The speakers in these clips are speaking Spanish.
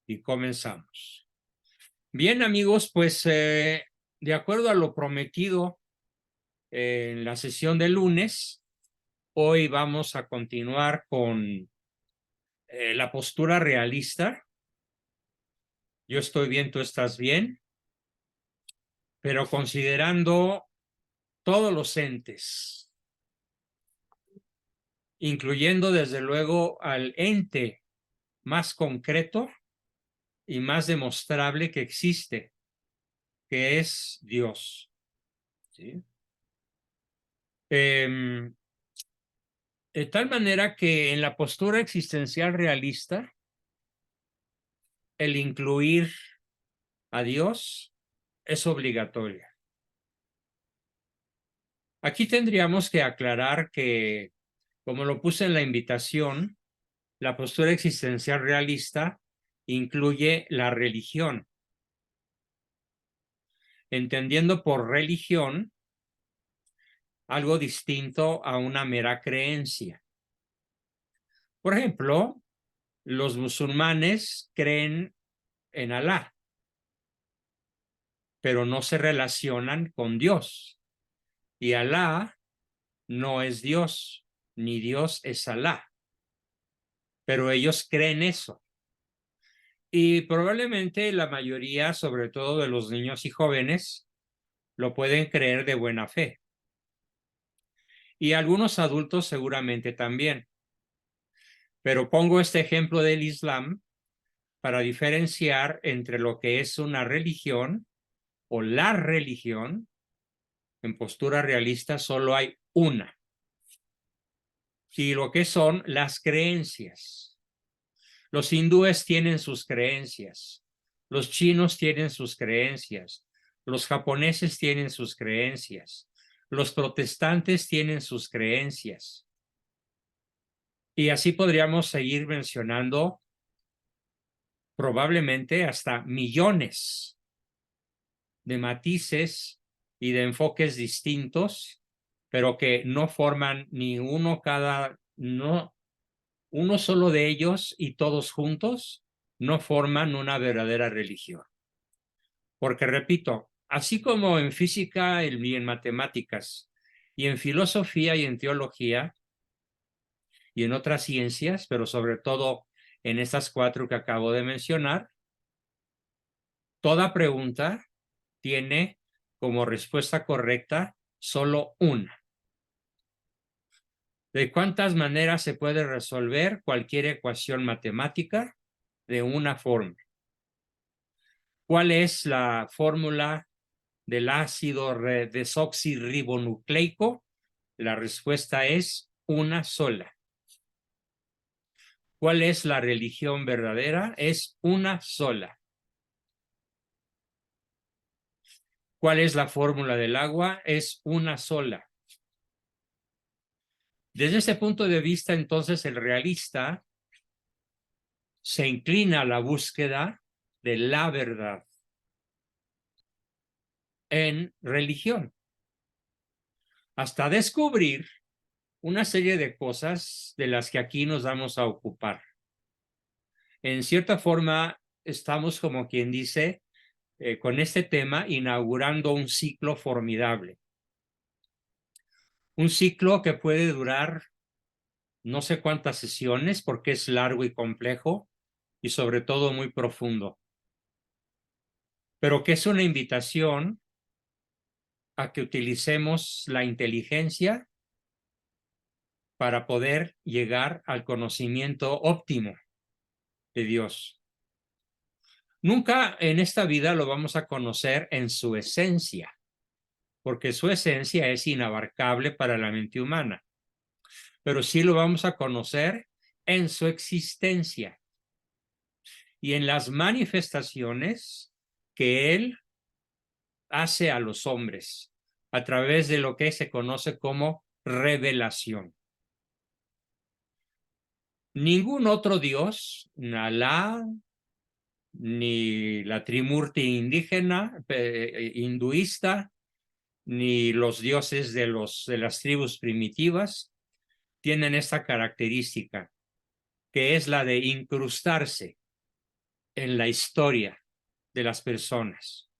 Y comenzamos. Bien, amigos, pues de acuerdo a lo prometido en la sesión de lunes, hoy vamos a continuar con la postura realista. Yo estoy bien, tú estás bien, pero considerando todos los entes, incluyendo desde luego al ente más concreto y más demostrable que existe, que es Dios. ¿Sí? De tal manera que en la postura existencial realista, el incluir a Dios es obligatorio. Aquí tendríamos que aclarar que, como lo puse en la invitación, la postura existencial realista incluye la religión, entendiendo por religión algo distinto a una mera creencia. Por ejemplo, los musulmanes creen en Alá, pero no se relacionan con Dios. Y Alá no es Dios, ni Dios es Alá. Pero ellos creen eso. Y probablemente la mayoría, sobre todo de los niños y jóvenes, lo pueden creer de buena fe. Y algunos adultos seguramente también. Pero pongo este ejemplo del Islam para diferenciar entre lo que es una religión o la religión. En postura realista solo hay una. Y lo que son las creencias. Los hindúes tienen sus creencias, los chinos tienen sus creencias, los japoneses tienen sus creencias, los protestantes tienen sus creencias. Y así podríamos seguir mencionando probablemente hasta millones de matices y de enfoques distintos, pero que no forman ni uno uno solo de ellos y todos juntos no forman una verdadera religión. Porque, repito, así como en física y en matemáticas, y en filosofía y en teología, y en otras ciencias, pero sobre todo en estas cuatro que acabo de mencionar, toda pregunta tiene como respuesta correcta solo una. ¿De cuántas maneras se puede resolver cualquier ecuación matemática? De una forma. ¿Cuál es la fórmula del ácido desoxirribonucleico? La respuesta es una sola. ¿Cuál es la religión verdadera? Es una sola. ¿Cuál es la fórmula del agua? Es una sola. Desde ese punto de vista, entonces, el realista se inclina a la búsqueda de la verdad en religión, hasta descubrir una serie de cosas de las que aquí nos vamos a ocupar. En cierta forma, estamos, como quien dice, con este tema, inaugurando un ciclo formidable. Un ciclo que puede durar no sé cuántas sesiones, porque es largo y complejo, y sobre todo muy profundo. Pero que es una invitación a que utilicemos la inteligencia para poder llegar al conocimiento óptimo de Dios. Nunca en esta vida lo vamos a conocer en su esencia, porque su esencia es inabarcable para la mente humana, pero sí lo vamos a conocer en su existencia y en las manifestaciones que Él hace a los hombres a través de lo que se conoce como revelación. Ningún otro Dios, Alá, ni la Trimurti indígena, hinduista, ni los dioses de las tribus primitivas, tienen esta característica, que es la de incrustarse en la historia de las personas,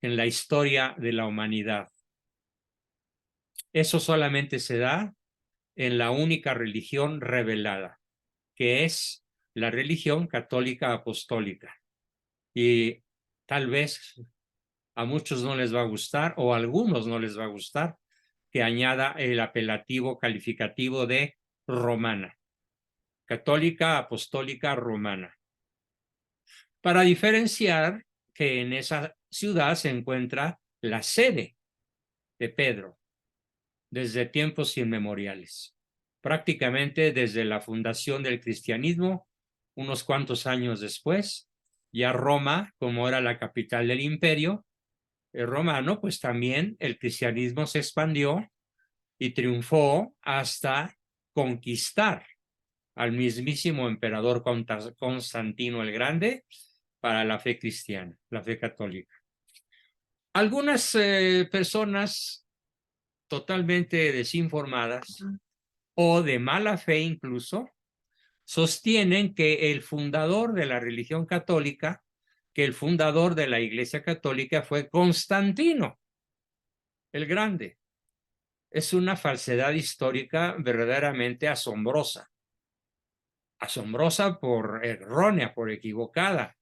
en la historia de la humanidad. Eso solamente se da en la única religión revelada, que es la religión católica apostólica. Y tal vez a muchos no les va a gustar, o a algunos no les va a gustar, que añada el apelativo calificativo de romana, católica apostólica romana, para diferenciar que en esa ciudad se encuentra la sede de Pedro desde tiempos inmemoriales, prácticamente desde la fundación del cristianismo, unos cuantos años después. Ya Roma, como era la capital del imperio romano, pues también el cristianismo se expandió y triunfó hasta conquistar al mismísimo emperador Constantino el Grande para la fe cristiana, la fe católica. Algunas personas totalmente desinformadas o de mala fe incluso, sostienen que el fundador de la religión católica, que el fundador de la Iglesia Católica fue Constantino el Grande. Es una falsedad histórica verdaderamente asombrosa. Asombrosa por errónea, por equivocada,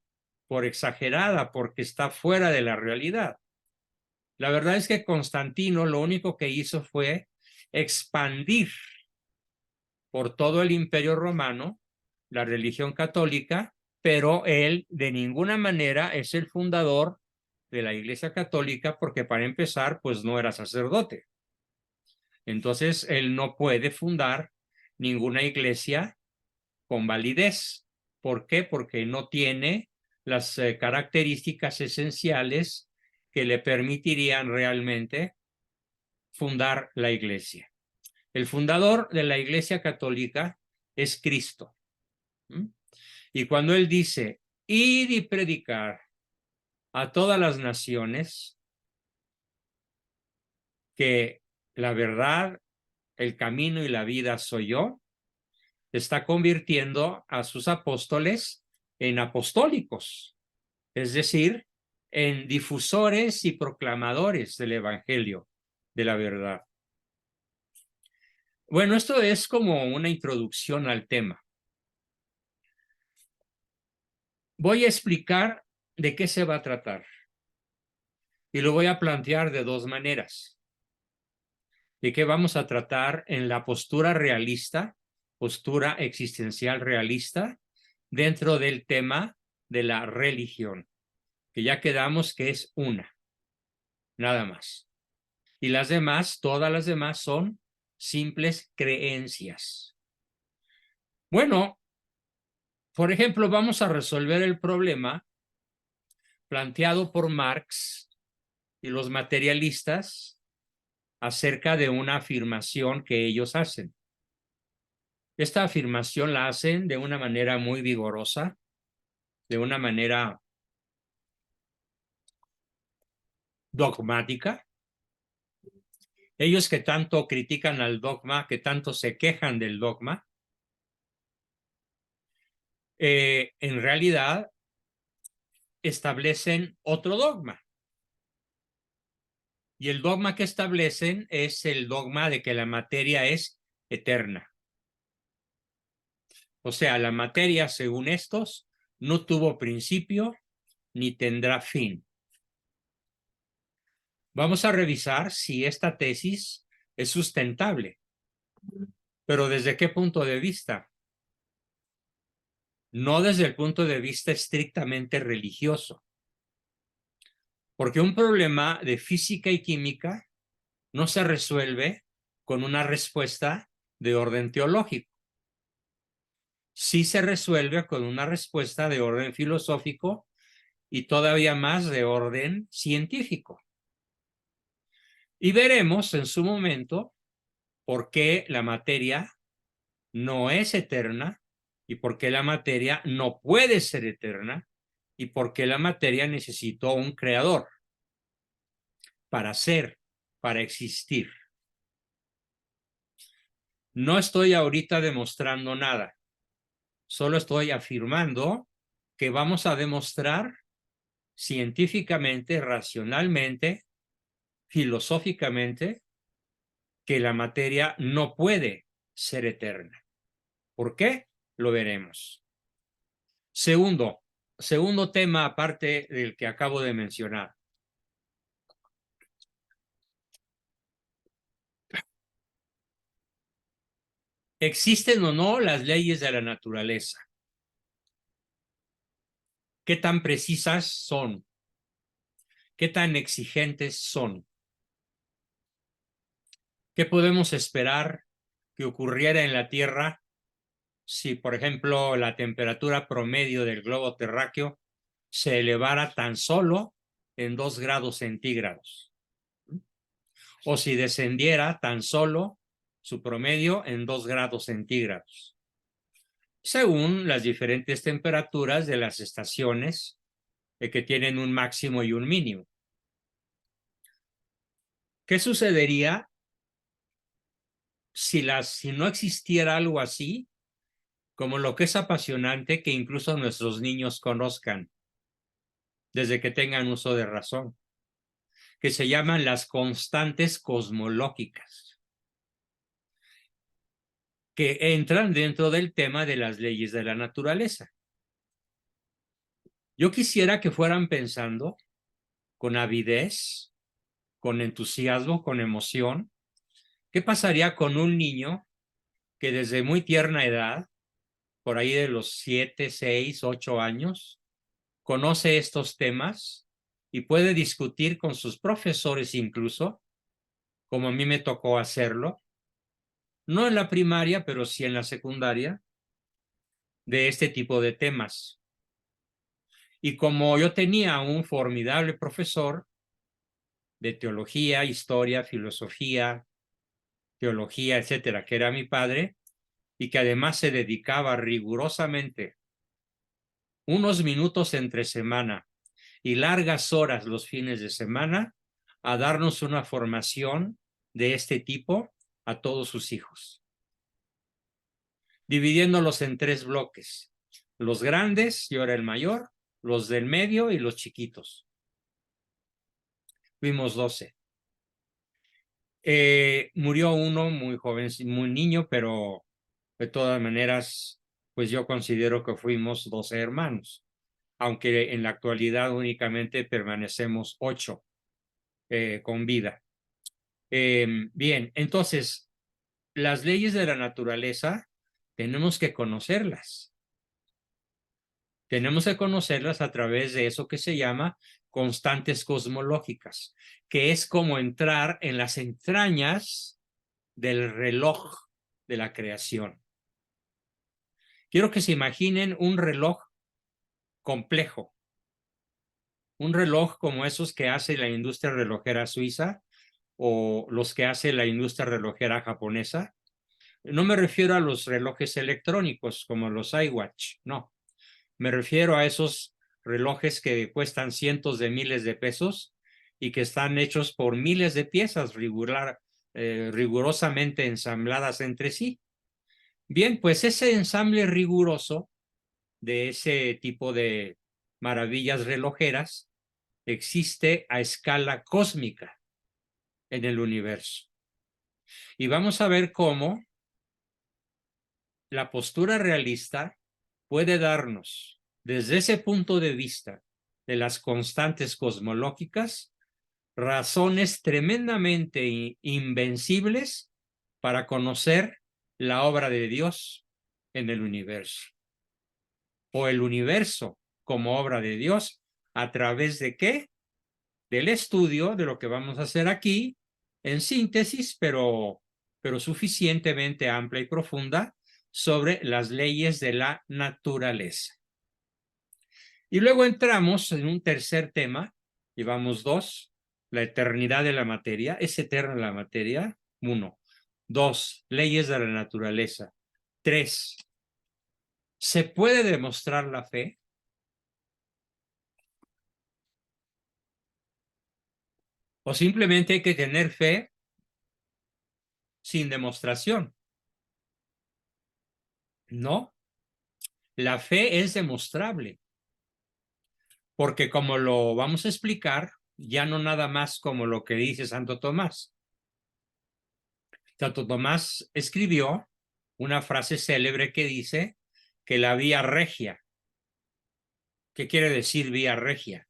por exagerada, porque está fuera de la realidad. La verdad es que Constantino lo único que hizo fue expandir por todo el Imperio Romano la religión católica, pero él de ninguna manera es el fundador de la Iglesia Católica porque para empezar, pues no era sacerdote. Entonces, él no puede fundar ninguna iglesia con validez. ¿Por qué? Porque no tiene las características esenciales que le permitirían realmente fundar la iglesia. El fundador de la Iglesia Católica es Cristo. Y cuando él dice, id y predicar a todas las naciones que la verdad, el camino y la vida soy yo, está convirtiendo a sus apóstoles en apostólicos, es decir, en difusores y proclamadores del Evangelio de la verdad. Bueno, esto es como una introducción al tema. Voy a explicar de qué se va a tratar y lo voy a plantear de dos maneras. ¿De qué vamos a tratar en la postura realista, postura existencial realista, dentro del tema de la religión? Que ya quedamos que es una, nada más. Y las demás, todas las demás son simples creencias. Bueno, por ejemplo, vamos a resolver el problema planteado por Marx y los materialistas acerca de una afirmación que ellos hacen. Esta afirmación la hacen de una manera muy vigorosa, de una manera dogmática. Ellos que tanto critican al dogma, que tanto se quejan del dogma, en realidad establecen otro dogma. Y el dogma que establecen es el dogma de que la materia es eterna. O sea, la materia, según estos, no tuvo principio ni tendrá fin. Vamos a revisar si esta tesis es sustentable. ¿Pero desde qué punto de vista? No desde el punto de vista estrictamente religioso. Porque un problema de física y química no se resuelve con una respuesta de orden teológico. Sí se resuelve con una respuesta de orden filosófico y todavía más de orden científico. Y veremos en su momento por qué la materia no es eterna y por qué la materia no puede ser eterna y por qué la materia necesitó un creador para ser, para existir. No estoy ahorita demostrando nada, solo estoy afirmando que vamos a demostrar científicamente, racionalmente, filosóficamente, que la materia no puede ser eterna. ¿Por qué? Lo veremos. Segundo tema aparte del que acabo de mencionar. ¿Existen o no las leyes de la naturaleza? ¿Qué tan precisas son? ¿Qué tan exigentes son? ¿Qué podemos esperar que ocurriera en la Tierra si, por ejemplo, la temperatura promedio del globo terráqueo se elevara tan solo en 2 grados centígrados? O si descendiera tan solo su promedio en 2 grados centígrados, según las diferentes temperaturas de las estaciones que tienen un máximo y un mínimo. ¿Qué sucedería si no existiera algo así, como lo que es apasionante que incluso nuestros niños conozcan desde que tengan uso de razón, que se llaman las constantes cosmológicas, que entran dentro del tema de las leyes de la naturaleza? Yo quisiera que fueran pensando con avidez, con entusiasmo, con emoción, ¿qué pasaría con un niño que desde muy tierna edad, por ahí de los 7, 6, 8 años, conoce estos temas y puede discutir con sus profesores incluso, como a mí me tocó hacerlo, no en la primaria, pero sí en la secundaria, de este tipo de temas? Y como yo tenía un formidable profesor de teología, historia, filosofía, teología, etcétera, que era mi padre, y que además se dedicaba rigurosamente unos minutos entre semana y largas horas los fines de semana a darnos una formación de este tipo a todos sus hijos, dividiéndolos en 3 bloques: los grandes, yo era el mayor, los del medio y los chiquitos. Fuimos 12. Murió uno muy joven, muy niño, pero de todas maneras, pues yo considero que fuimos 12 hermanos, aunque en la actualidad únicamente permanecemos 8 con vida. Bien, entonces, las leyes de la naturaleza tenemos que conocerlas. Tenemos que conocerlas a través de eso que se llama constantes cosmológicas, que es como entrar en las entrañas del reloj de la creación. Quiero que se imaginen un reloj complejo, un reloj como esos que hace la industria relojera suiza o los que hace la industria relojera japonesa. No me refiero a los relojes electrónicos como los iWatch, no. Me refiero a esos relojes que cuestan cientos de miles de pesos y que están hechos por miles de piezas rigurosamente ensambladas entre sí. Bien, pues ese ensamble riguroso de ese tipo de maravillas relojeras existe a escala cósmica en el universo. Y vamos a ver cómo la postura realista puede darnos, desde ese punto de vista de las constantes cosmológicas, razones tremendamente invencibles para conocer la obra de Dios en el universo, o el universo como obra de Dios, a través de qué? Del estudio de lo que vamos a hacer aquí, en síntesis, pero suficientemente amplia y profunda, sobre las leyes de la naturaleza. Y luego entramos en un tercer tema, llevamos 2, la eternidad de la materia. ¿Es eterna la materia? 1. 2, leyes de la naturaleza. 3, ¿se puede demostrar la fe? ¿O simplemente hay que tener fe sin demostración? No, la fe es demostrable, porque como lo vamos a explicar, ya no nada más como lo que dice Santo Tomás. Santo Tomás escribió una frase célebre que dice que la vía regia, ¿qué quiere decir vía regia?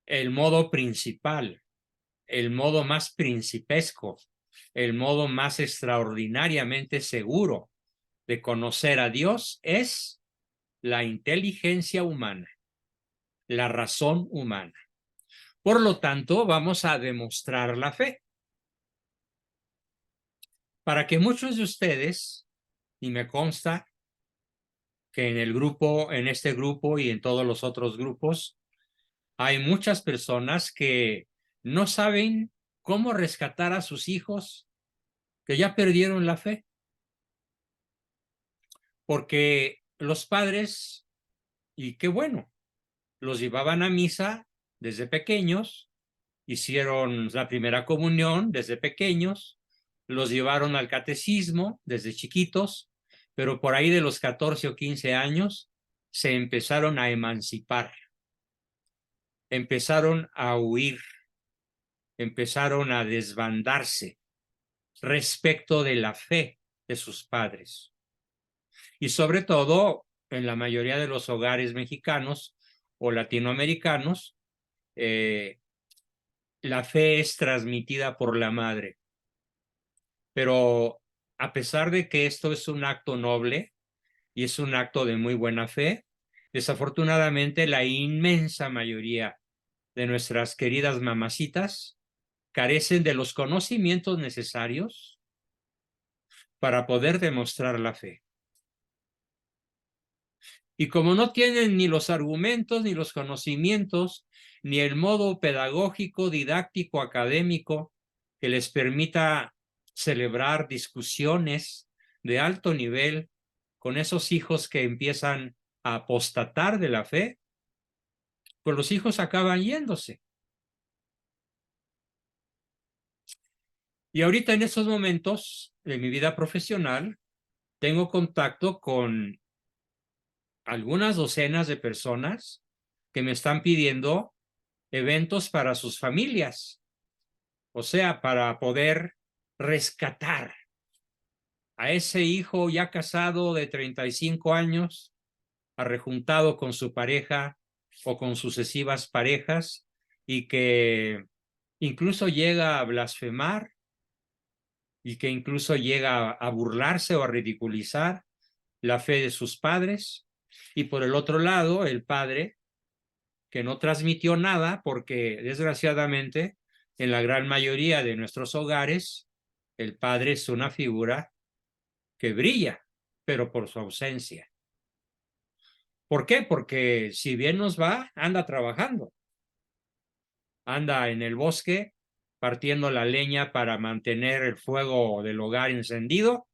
El modo principal, el modo más principesco, el modo más extraordinariamente seguro de conocer a Dios es la inteligencia humana, la razón humana. Por lo tanto, vamos a demostrar la fe. Para que muchos de ustedes, y me consta que en el grupo, en este grupo y en todos los otros grupos, hay muchas personas que no saben cómo rescatar a sus hijos que ya perdieron la fe, porque los padres, y qué bueno, los llevaban a misa desde pequeños, hicieron la primera comunión desde pequeños, los llevaron al catecismo desde chiquitos, pero por ahí de los 14 o 15 años se empezaron a emancipar, empezaron a huir, empezaron a desbandarse respecto de la fe de sus padres. Y sobre todo, en la mayoría de los hogares mexicanos o latinoamericanos, la fe es transmitida por la madre. Pero a pesar de que esto es un acto noble y es un acto de muy buena fe, desafortunadamente la inmensa mayoría de nuestras queridas mamacitas carecen de los conocimientos necesarios para poder demostrar la fe. Y como no tienen ni los argumentos, ni los conocimientos, ni el modo pedagógico, didáctico, académico que les permita celebrar discusiones de alto nivel con esos hijos que empiezan a apostatar de la fe, pues los hijos acaban yéndose. Y ahorita en estos momentos de mi vida profesional, tengo contacto con algunas docenas de personas que me están pidiendo eventos para sus familias, o sea, para poder rescatar a ese hijo ya casado de 35 años, arrejuntado con su pareja o con sucesivas parejas y que incluso llega a blasfemar y que incluso llega a burlarse o a ridiculizar la fe de sus padres. Y por el otro lado, el padre que no transmitió nada porque desgraciadamente en la gran mayoría de nuestros hogares el padre es una figura que brilla, pero por su ausencia. ¿Por qué? Porque si bien nos va, anda trabajando, anda en el bosque partiendo la leña para mantener el fuego del hogar encendido,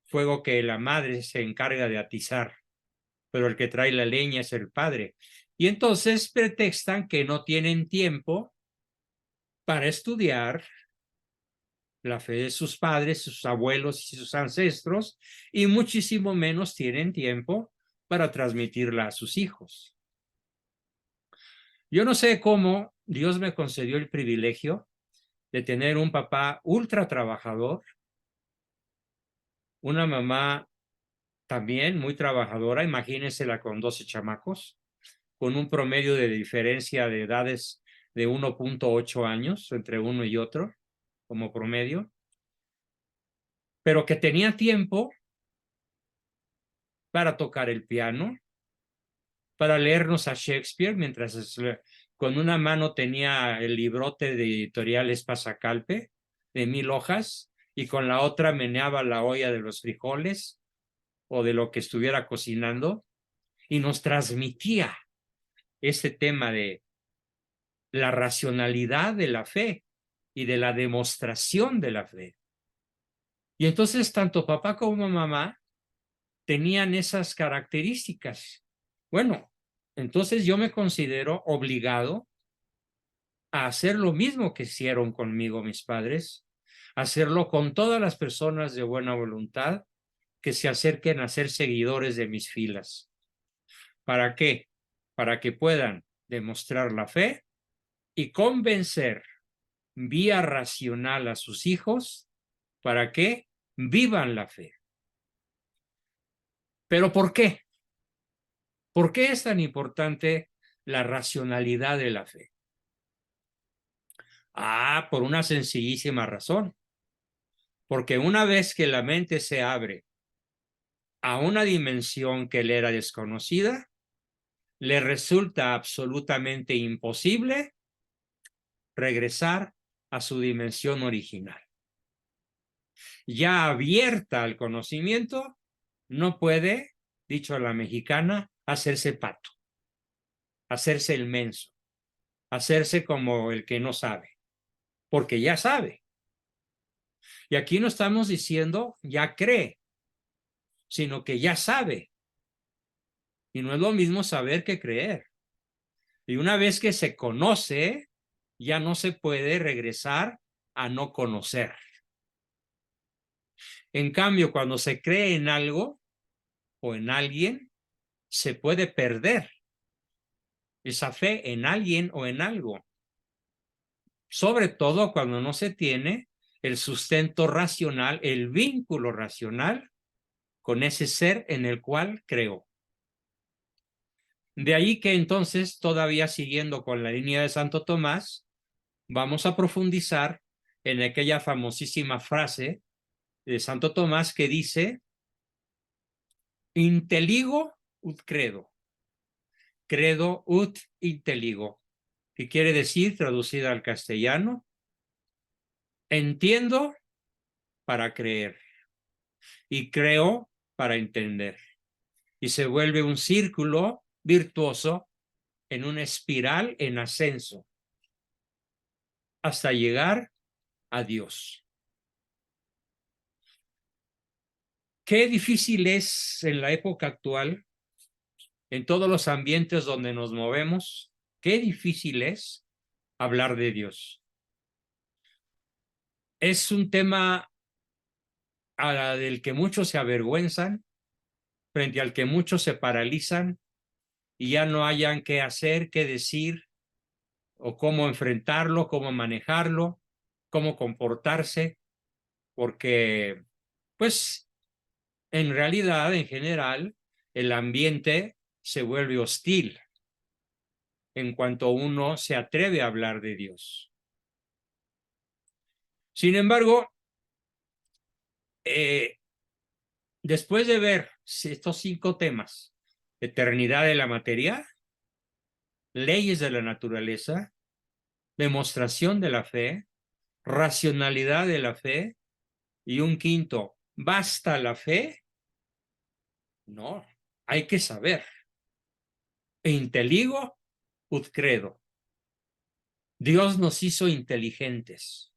fuego que la madre se encarga de atizar, pero el que trae la leña es el padre. Y entonces pretextan que no tienen tiempo para estudiar la fe de sus padres, sus abuelos y sus ancestros, y muchísimo menos tienen tiempo para transmitirla a sus hijos. Yo no sé cómo Dios me concedió el privilegio de tener un papá ultra trabajador, una mamá también muy trabajadora, imagínensela con 12 chamacos, con un promedio de diferencia de edades de 1.8 años entre uno y otro, como promedio, pero que tenía tiempo para tocar el piano, para leernos a Shakespeare, mientras con una mano tenía el librote de editoriales Pasacalpe, de 1000 hojas, y con la otra meneaba la olla de los frijoles o de lo que estuviera cocinando, y nos transmitía ese tema de la racionalidad de la fe y de la demostración de la fe. Y entonces tanto papá como mamá tenían esas características. Bueno, entonces yo me considero obligado a hacer lo mismo que hicieron conmigo mis padres, hacerlo con todas las personas de buena voluntad que se acerquen a ser seguidores de mis filas. ¿Para qué? Para que puedan demostrar la fe y convencer vía racional a sus hijos para que vivan la fe. ¿Pero por qué? ¿Por qué es tan importante la racionalidad de la fe? Por una sencillísima razón. Porque una vez que la mente se abre a una dimensión que le era desconocida, le resulta absolutamente imposible regresar a su dimensión original. Ya abierta al conocimiento, no puede, dicho a la mexicana, hacerse pato, hacerse el menso, hacerse como el que no sabe, porque ya sabe. Y aquí no estamos diciendo ya cree, sino que ya sabe. Y no es lo mismo saber que creer. Y una vez que se conoce, ya no se puede regresar a no conocer. En cambio, cuando se cree en algo o en alguien, se puede perder esa fe en alguien o en algo. Sobre todo cuando no se tiene el sustento racional, el vínculo racional con ese ser en el cual creo. De ahí que entonces, todavía siguiendo con la línea de Santo Tomás, vamos a profundizar en aquella famosísima frase de Santo Tomás que dice: "Inteligo ut credo, credo ut inteligo", que quiere decir, traducida al castellano, entiendo para creer y creo para entender. Y se vuelve un círculo virtuoso en una espiral en ascenso hasta llegar a Dios. Qué difícil es en la época actual, en todos los ambientes donde nos movemos, qué difícil es hablar de Dios. Es un tema del que muchos se avergüenzan, frente al que muchos se paralizan y ya no hayan qué hacer, qué decir, o cómo enfrentarlo, cómo manejarlo, cómo comportarse, porque, pues, en realidad, en general, el ambiente se vuelve hostil en cuanto uno se atreve a hablar de Dios. Sin embargo, después de ver estos 5 temas: eternidad de la materia, leyes de la naturaleza, demostración de la fe, racionalidad de la fe, y un quinto, ¿basta la fe? No, hay que saber. Inteligo ut credo. Dios nos hizo inteligentes.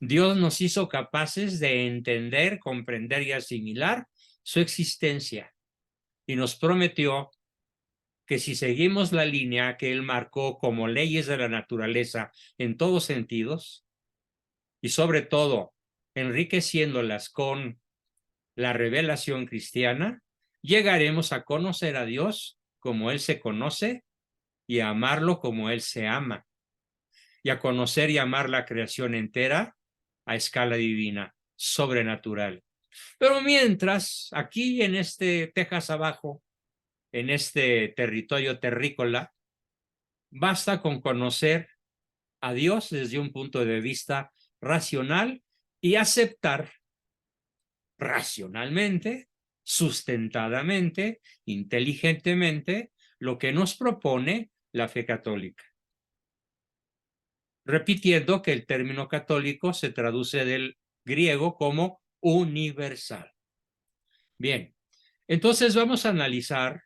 Dios nos hizo capaces de entender, comprender y asimilar su existencia. Y nos prometió que si seguimos la línea que Él marcó como leyes de la naturaleza en todos sentidos, y sobre todo enriqueciéndolas con la revelación cristiana, llegaremos a conocer a Dios como Él se conoce y a amarlo como Él se ama, y a conocer y amar la creación entera a escala divina, sobrenatural. Pero mientras, aquí en este Texas abajo, en este territorio terrícola, basta con conocer a Dios desde un punto de vista racional y aceptar racionalmente, sustentadamente, inteligentemente, lo que nos propone la fe católica. Repitiendo que el término católico se traduce del griego como universal. Bien, entonces vamos a analizar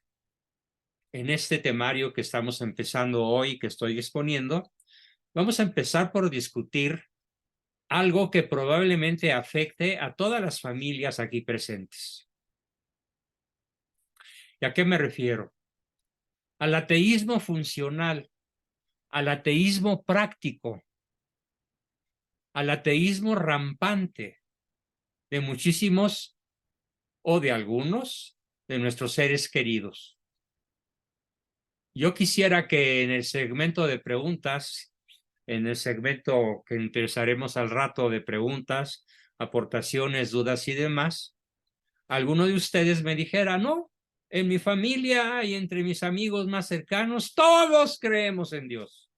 en este temario que estamos empezando hoy, que estoy exponiendo, vamos a empezar por discutir algo que probablemente afecte a todas las familias aquí presentes. ¿Y a qué me refiero? Al ateísmo funcional, al ateísmo práctico, al ateísmo rampante de muchísimos o de algunos de nuestros seres queridos. Yo quisiera que en el segmento de preguntas, en el segmento que empezaremos al rato de preguntas, aportaciones, dudas y demás, alguno de ustedes me dijera, no, en mi familia y entre mis amigos más cercanos, todos creemos en Dios.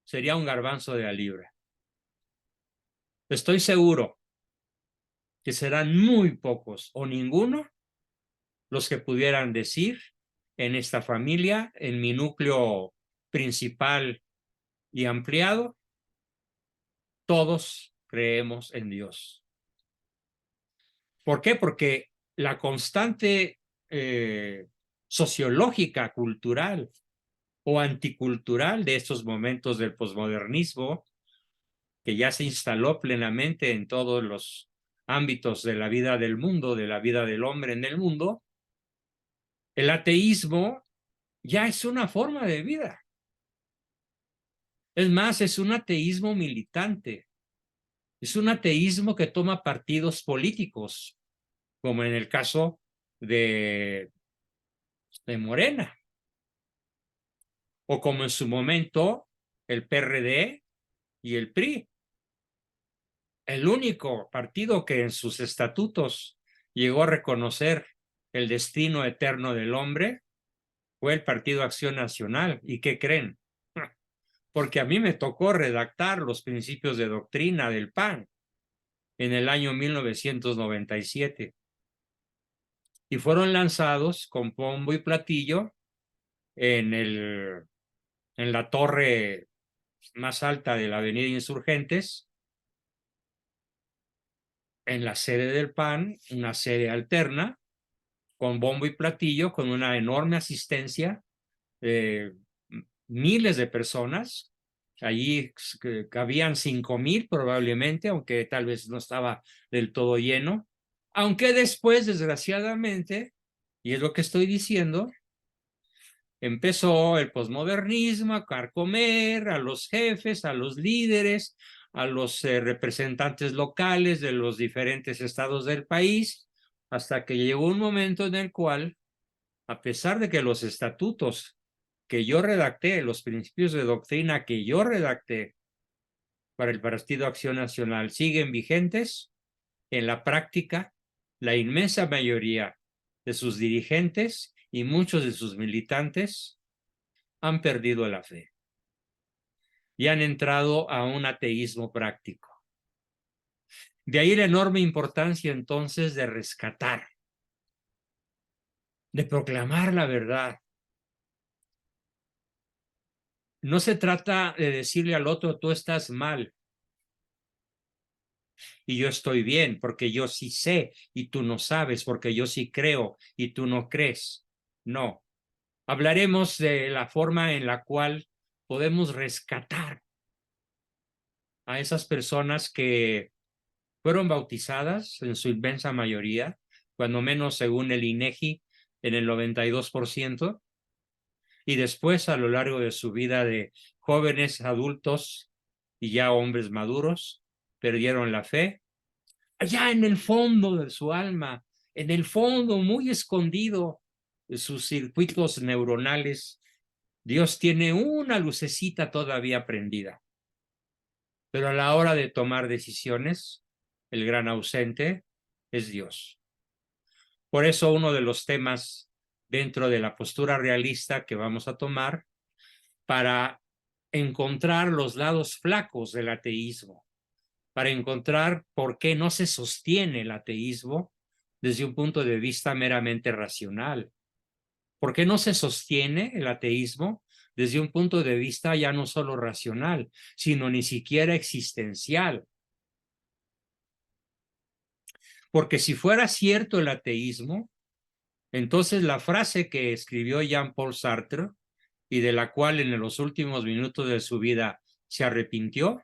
Sería un garbanzo de la libra. Estoy seguro que serán muy pocos o ninguno los que pudieran decir en esta familia, en mi núcleo principal y ampliado, todos creemos en Dios. ¿Por qué? Porque la constante sociológica, cultural o anticultural de estos momentos del posmodernismo, que ya se instaló plenamente en todos los ámbitos de la vida del mundo, de la vida del hombre en el mundo, el ateísmo ya es una forma de vida. Es más, es un ateísmo militante. Es un ateísmo que toma partidos políticos, como en el caso de Morena, o como en su momento el PRD y el PRI. El único partido que en sus estatutos llegó a reconocer el destino eterno del hombre fue el Partido Acción Nacional. ¿Y qué creen? Porque a mí me tocó redactar los principios de doctrina del PAN en el año 1997 y fueron lanzados con bombo y platillo en, en la torre más alta de la Avenida Insurgentes, en la sede del PAN, una sede alterna, con bombo y platillo, con una enorme asistencia de miles de personas. Allí cabían 5,000 probablemente, aunque tal vez no estaba del todo lleno. Aunque después, desgraciadamente, y es lo que estoy diciendo, empezó el posmodernismo a carcomer a los jefes, a los líderes, a los representantes locales de los diferentes estados del país, hasta que llegó un momento en el cual, a pesar de que los estatutos que yo redacté, los principios de doctrina que yo redacté para el Partido Acción Nacional siguen vigentes, en la práctica, la inmensa mayoría de sus dirigentes y muchos de sus militantes han perdido la fe y han entrado a un ateísmo práctico. De ahí la enorme importancia entonces de rescatar, de proclamar la verdad. No se trata de decirle al otro, tú estás mal y yo estoy bien, porque yo sí sé y tú no sabes, porque yo sí creo y tú no crees. No. Hablaremos de la forma en la cual podemos rescatar a esas personas que fueron bautizadas en su inmensa mayoría, cuando menos según el INEGI, en el 92%, y después a lo largo de su vida de jóvenes, adultos y ya hombres maduros, perdieron la fe. Allá en el fondo de su alma, en el fondo, muy escondido de sus circuitos neuronales, Dios tiene una lucecita todavía prendida. Pero a la hora de tomar decisiones, el gran ausente es Dios. Por eso uno de los temas dentro de la postura realista que vamos a tomar para encontrar los lados flacos del ateísmo, para encontrar por qué no se sostiene el ateísmo desde un punto de vista meramente racional. ¿Por qué no se sostiene el ateísmo desde un punto de vista ya no solo racional, sino ni siquiera existencial? Porque si fuera cierto el ateísmo, entonces la frase que escribió Jean-Paul Sartre y de la cual en los últimos minutos de su vida se arrepintió: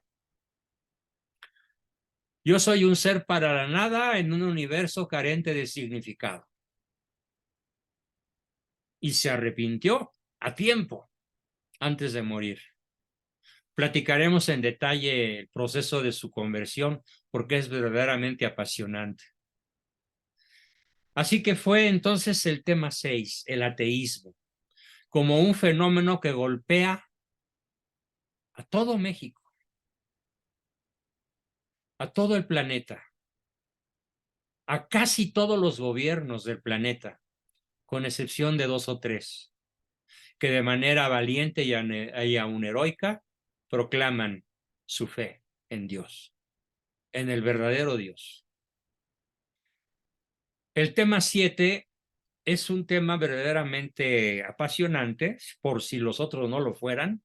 yo soy un ser para la nada en un universo carente de significado. Y se arrepintió a tiempo, antes de morir. Platicaremos en detalle el proceso de su conversión porque es verdaderamente apasionante. Así que fue entonces el tema 6, el ateísmo, como un fenómeno que golpea a todo México, a todo el planeta, a casi todos los gobiernos del planeta, con excepción de 2 o 3, que de manera valiente y aún heroica proclaman su fe en Dios, en el verdadero Dios. El tema 7 es un tema verdaderamente apasionante, por si los otros no lo fueran,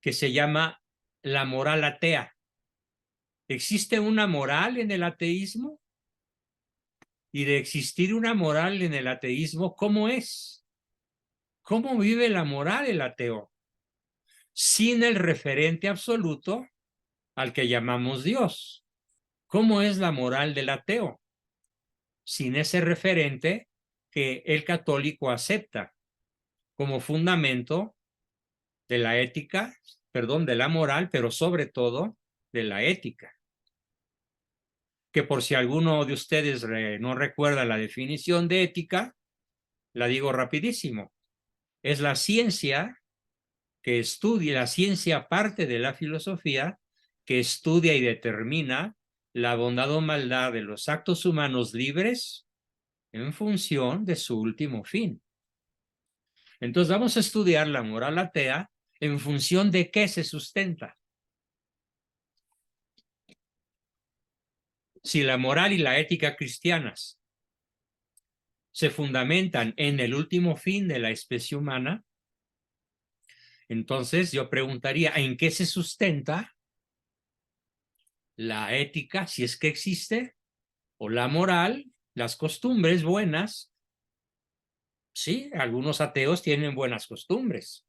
que se llama la moral atea. ¿Existe una moral en el ateísmo? Y de existir una moral en el ateísmo, ¿cómo es? ¿Cómo vive la moral el ateo? Sin el referente absoluto al que llamamos Dios. ¿Cómo es la moral del ateo? Sin ese referente que el católico acepta como fundamento de la ética, perdón, de la moral, pero sobre todo de la ética. Que por si alguno de ustedes no recuerda la definición de ética, la digo rapidísimo. Es la ciencia que estudia, la ciencia parte de la filosofía, que estudia y determina la bondad o maldad de los actos humanos libres en función de su último fin. Entonces vamos a estudiar la moral atea en función de qué se sustenta. Si la moral y la ética cristianas se fundamentan en el último fin de la especie humana, entonces yo preguntaría, ¿en qué se sustenta la ética, si es que existe, o la moral, las costumbres buenas? Sí, algunos ateos tienen buenas costumbres,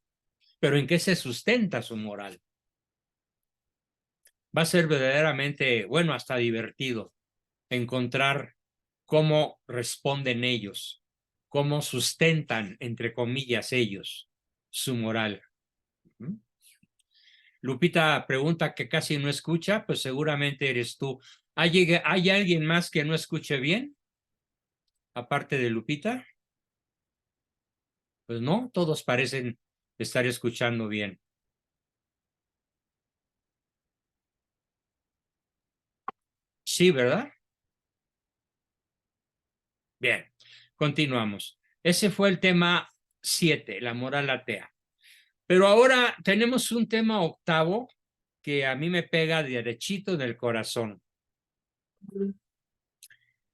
pero ¿en qué se sustenta su moral? Va a ser verdaderamente, bueno, hasta divertido encontrar cómo responden ellos, cómo sustentan, entre comillas, ellos su moral. Lupita pregunta que casi no escucha, pues seguramente eres tú. ¿Hay alguien más que no escuche bien? Aparte de Lupita. Pues no, todos parecen estar escuchando bien. Sí, ¿verdad? Bien, continuamos. Ese fue el tema 7, la moral atea. Pero ahora tenemos un tema octavo que a mí me pega derechito en el corazón.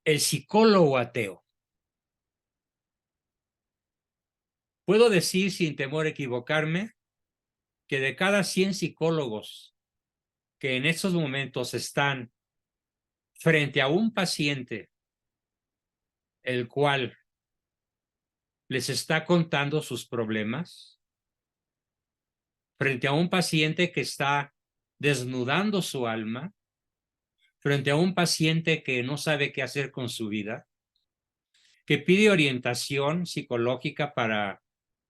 El psicólogo ateo. Puedo decir sin temor a equivocarme que de cada 100 psicólogos que en estos momentos están frente a un paciente el cual les está contando sus problemas, frente a un paciente que está desnudando su alma, frente a un paciente que no sabe qué hacer con su vida, que pide orientación psicológica para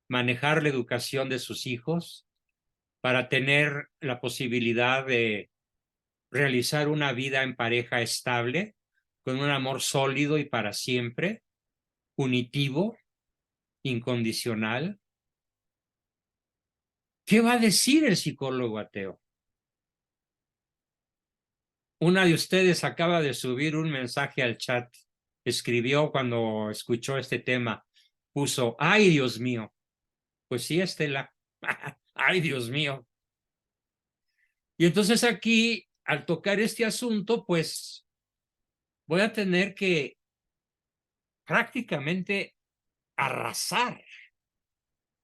manejar la educación de sus hijos, para tener la posibilidad de realizar una vida en pareja estable, con un amor sólido y para siempre, unitivo, incondicional. ¿Qué va a decir el psicólogo ateo? Una de ustedes acaba de subir un mensaje al chat, escribió cuando escuchó este tema, puso, ¡ay, Dios mío! Pues sí, Estela, ¡ay, Dios mío! Y entonces aquí, al tocar este asunto, pues voy a tener que prácticamente arrasar,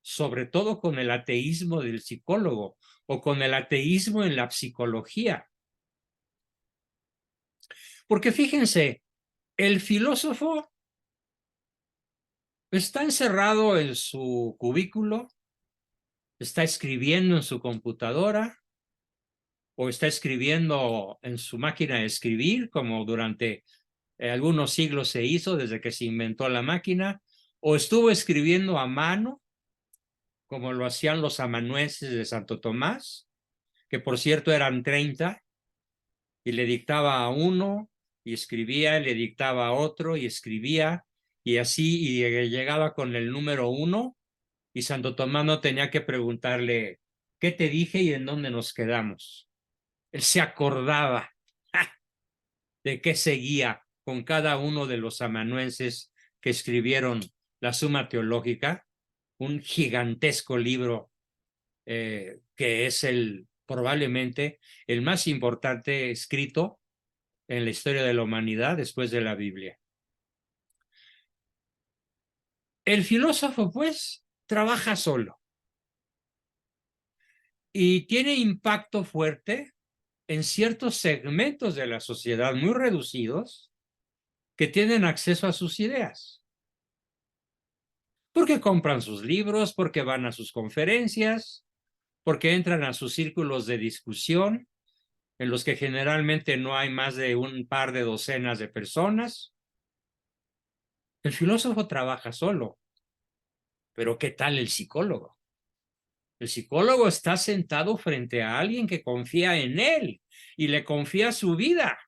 sobre todo con el ateísmo del psicólogo o con el ateísmo en la psicología. Porque fíjense, el filósofo está encerrado en su cubículo, está escribiendo en su computadora o está escribiendo en su máquina de escribir, como durante algunos siglos se hizo desde que se inventó la máquina, o estuvo escribiendo a mano, como lo hacían los amanuenses de Santo Tomás, que por cierto eran 30, y le dictaba a uno y escribía, le dictaba a otro y escribía, y así, y llegaba con el número 1 y Santo Tomás no tenía que preguntarle, ¿qué te dije y en dónde nos quedamos? Él se acordaba de qué seguía con cada uno de los amanuenses que escribieron la Suma Teológica, un gigantesco libro que es probablemente el más importante escrito en la historia de la humanidad después de la Biblia. El filósofo, pues, trabaja solo y tiene impacto fuerte en ciertos segmentos de la sociedad muy reducidos que tienen acceso a sus ideas. Porque compran sus libros, porque van a sus conferencias, porque entran a sus círculos de discusión, en los que generalmente no hay más de un par de docenas de personas. El filósofo trabaja solo, pero ¿qué tal el psicólogo? El psicólogo está sentado frente a alguien que confía en él y le confía su vida,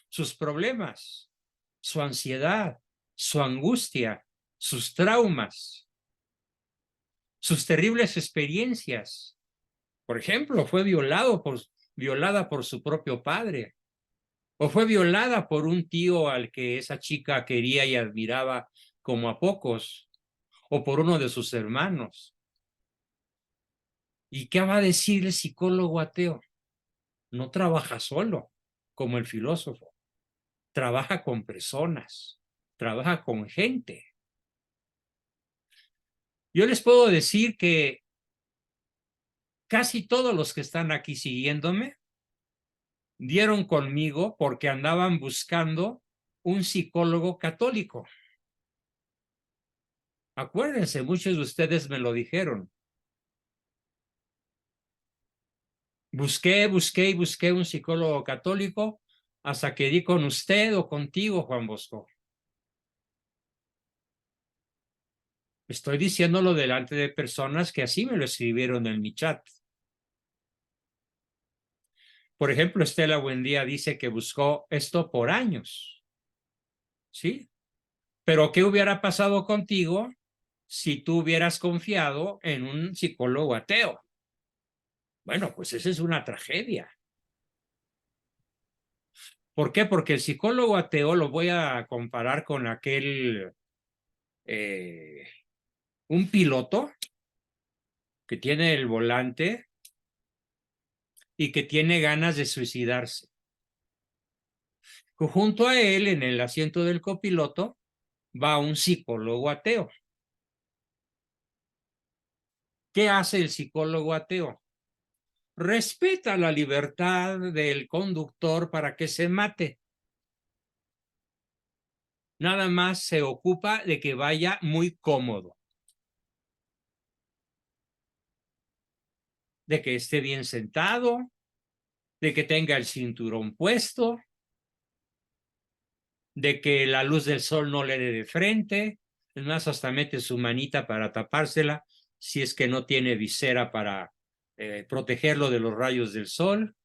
sus problemas, su ansiedad, su angustia, sus traumas, sus terribles experiencias. Por ejemplo, fue violada por su propio padre, o fue violada por un tío al que esa chica quería y admiraba como a pocos, o por uno de sus hermanos. ¿Y qué va a decir el psicólogo ateo? No trabaja solo, como el filósofo. Trabaja con personas, trabaja con gente. Yo les puedo decir que casi todos los que están aquí siguiéndome dieron conmigo porque andaban buscando un psicólogo católico. Acuérdense, muchos de ustedes me lo dijeron. Busqué un psicólogo católico hasta que di con usted o contigo, Juan Bosco. Estoy diciéndolo delante de personas que así me lo escribieron en mi chat. Por ejemplo, Estela Buendía dice que buscó esto por años. ¿Sí? Pero ¿qué hubiera pasado contigo si tú hubieras confiado en un psicólogo ateo? Bueno, pues esa es una tragedia. ¿Por qué? Porque el psicólogo ateo lo voy a comparar con un piloto que tiene el volante y que tiene ganas de suicidarse. Junto a él, en el asiento del copiloto, va un psicólogo ateo. ¿Qué hace el psicólogo ateo? Respeta la libertad del conductor para que se mate. Nada más se ocupa de que vaya muy cómodo, de que esté bien sentado, de que tenga el cinturón puesto, de que la luz del sol no le dé de frente. Es más, hasta mete su manita para tapársela si es que no tiene visera para protegerlo de los rayos del sol.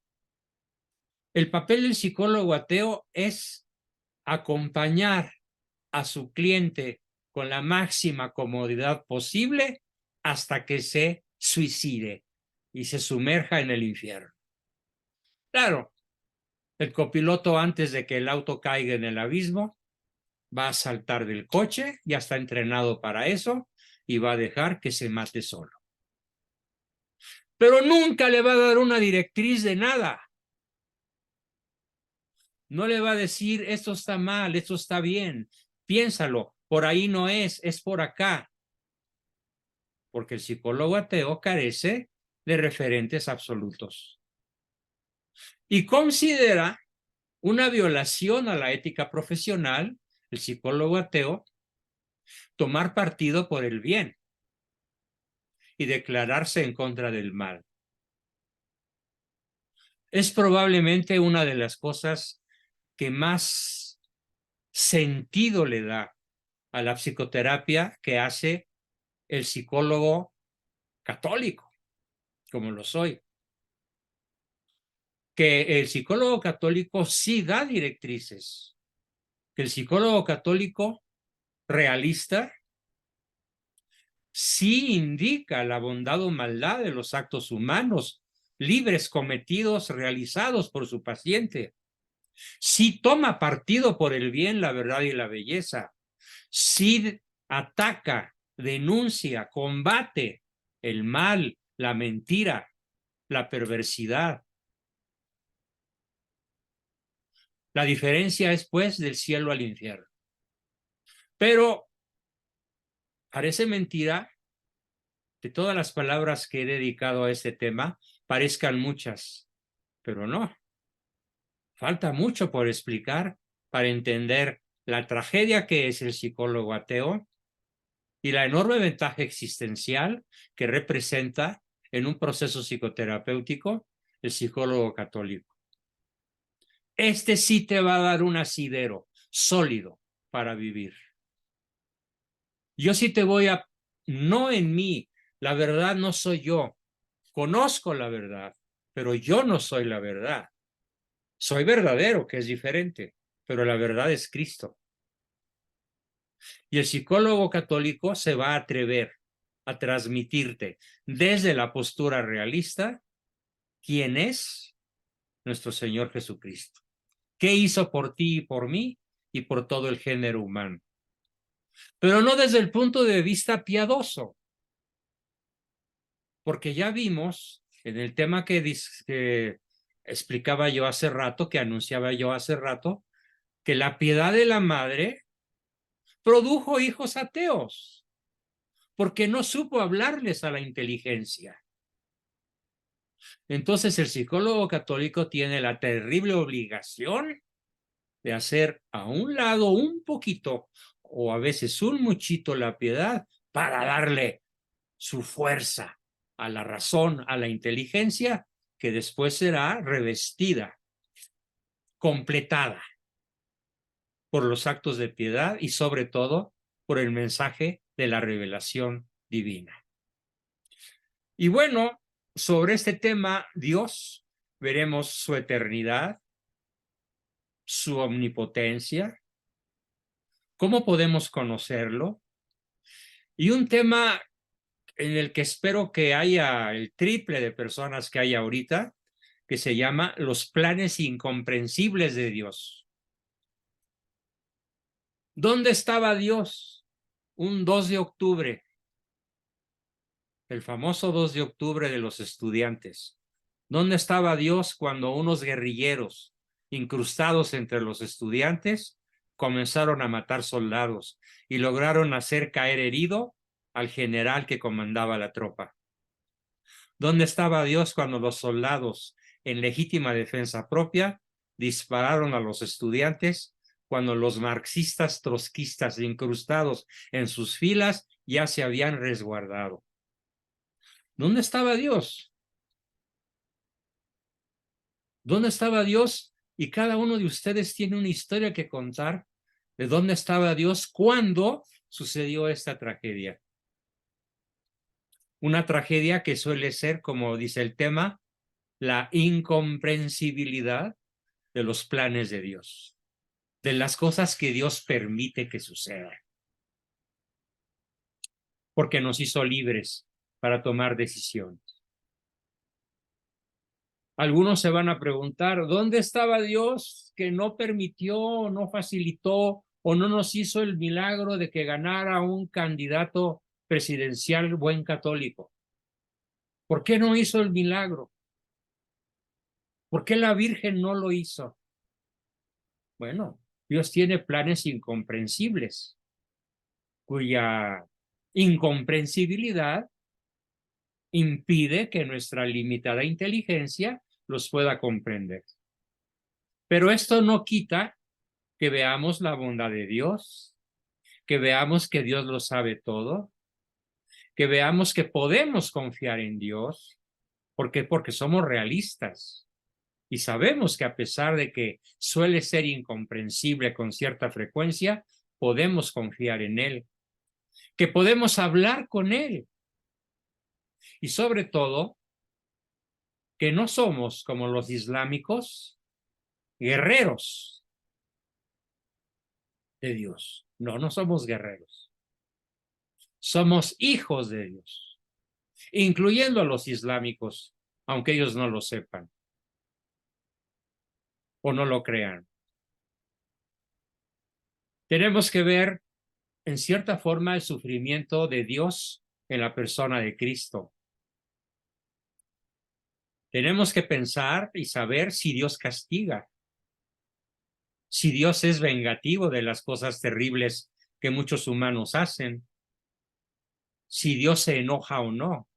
El papel del psicólogo ateo es acompañar a su cliente con la máxima comodidad posible hasta que se suicide y se sumerja en el infierno. Claro, el copiloto, antes de que el auto caiga en el abismo, va a saltar del coche, ya está entrenado para eso, y va a dejar que se mate solo. Pero nunca le va a dar una directriz de nada. No le va a decir, esto está mal, esto está bien, piénsalo, por ahí no es por acá. Porque el psicólogo ateo carece de referentes absolutos. Y considera una violación a la ética profesional, el psicólogo ateo, tomar partido por el bien y declararse en contra del mal. Es probablemente una de las cosas que más sentido le da a la psicoterapia que hace el psicólogo católico, como lo soy. Que el psicólogo católico sí da directrices, que el psicólogo católico realista sí indica la bondad o maldad de los actos humanos libres cometidos, realizados por su paciente. Sí toma partido por el bien, la verdad y la belleza. Sí ataca, denuncia, combate el mal, la mentira, la perversidad. La diferencia es, pues, del cielo al infierno. Pero parece mentira que todas las palabras que he dedicado a este tema parezcan muchas, pero no. Falta mucho por explicar para entender la tragedia que es el psicólogo ateo y la enorme ventaja existencial que representa en un proceso psicoterapéutico el psicólogo católico. Este sí te va a dar un asidero sólido para vivir. Yo sí te voy a, no en mí, la verdad no soy yo, conozco la verdad, pero yo no soy la verdad. Soy verdadero, que es diferente, pero la verdad es Cristo. Y el psicólogo católico se va a atrever a transmitirte desde la postura realista quién es nuestro Señor Jesucristo. ¿Qué hizo por ti y por mí y por todo el género humano? Pero no desde el punto de vista piadoso, porque ya vimos en el tema que explicaba yo hace rato, que anunciaba yo hace rato, que la piedad de la madre produjo hijos ateos, porque no supo hablarles a la inteligencia. Entonces el psicólogo católico tiene la terrible obligación de hacer a un lado un poquito o a veces un muchito la piedad para darle su fuerza a la razón, a la inteligencia, que después será revestida, completada por los actos de piedad y sobre todo por el mensaje de la revelación divina. Y bueno, sobre este tema, Dios, veremos su eternidad, su omnipotencia, cómo podemos conocerlo, y un tema en el que espero que haya el triple de personas que hay ahorita, que se llama los planes incomprensibles de Dios. ¿Dónde estaba Dios un 2 de octubre? El famoso 2 de octubre de los estudiantes. ¿Dónde estaba Dios cuando unos guerrilleros incrustados entre los estudiantes comenzaron a matar soldados y lograron hacer caer herido al general que comandaba la tropa? ¿Dónde estaba Dios cuando los soldados, en legítima defensa propia, dispararon a los estudiantes cuando los marxistas trotskistas incrustados en sus filas ya se habían resguardado? ¿Dónde estaba Dios? ¿Dónde estaba Dios? Y cada uno de ustedes tiene una historia que contar de dónde estaba Dios cuando sucedió esta tragedia. Una tragedia que suele ser, como dice el tema, la incomprensibilidad de los planes de Dios, de las cosas que Dios permite que sucedan, porque nos hizo libres para tomar decisiones. Algunos se van a preguntar, ¿dónde estaba Dios que no permitió, no facilitó o no nos hizo el milagro de que ganara un candidato presidencial buen católico? ¿Por qué no hizo el milagro? ¿Por qué la Virgen no lo hizo? Bueno, Dios tiene planes incomprensibles, cuya incomprensibilidad impide que nuestra limitada inteligencia los pueda comprender. Pero esto no quita que veamos la bondad de Dios, que veamos que Dios lo sabe todo, que veamos que podemos confiar en Dios. ¿Por qué? Porque somos realistas y sabemos que a pesar de que suele ser incomprensible con cierta frecuencia, podemos confiar en Él, que podemos hablar con Él y sobre todo que no somos como los islámicos guerreros, de Dios. No, no somos guerreros. Somos hijos de Dios, incluyendo a los islámicos, aunque ellos no lo sepan o no lo crean. Tenemos que ver, en cierta forma, el sufrimiento de Dios en la persona de Cristo. Tenemos que pensar y saber si Dios castiga, si Dios es vengativo de las cosas terribles que muchos humanos hacen, si Dios se enoja o no,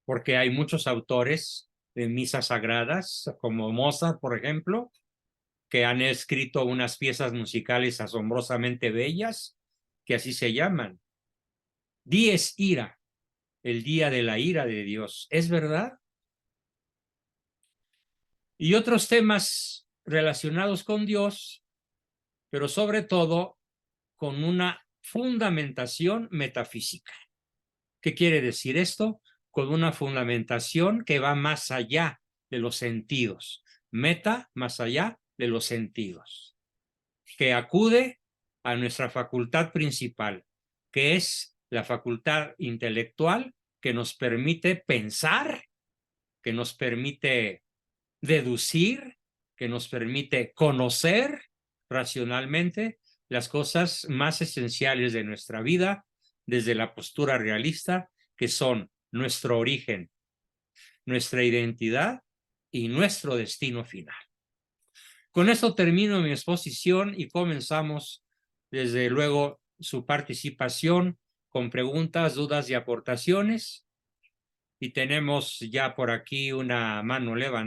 porque hay muchos autores de misas sagradas, como Mozart, por ejemplo, que han escrito unas piezas musicales asombrosamente bellas, que así se llaman. Dies ira, el día de la ira de Dios. ¿Es verdad? Y otros temas relacionados con Dios, pero sobre todo con una fundamentación metafísica. ¿Qué quiere decir esto? Con una fundamentación que va más allá de los sentidos. Meta, más allá de los sentidos. Que acude a nuestra facultad principal, que es la facultad intelectual que nos permite pensar, que nos permite deducir, que nos permite conocer racionalmente las cosas más esenciales de nuestra vida desde la postura realista, que son nuestro origen, nuestra identidad y nuestro destino final. Con esto termino mi exposición y comenzamos, desde luego, su participación con preguntas, dudas y aportaciones. Y tenemos ya por aquí una mano levantada.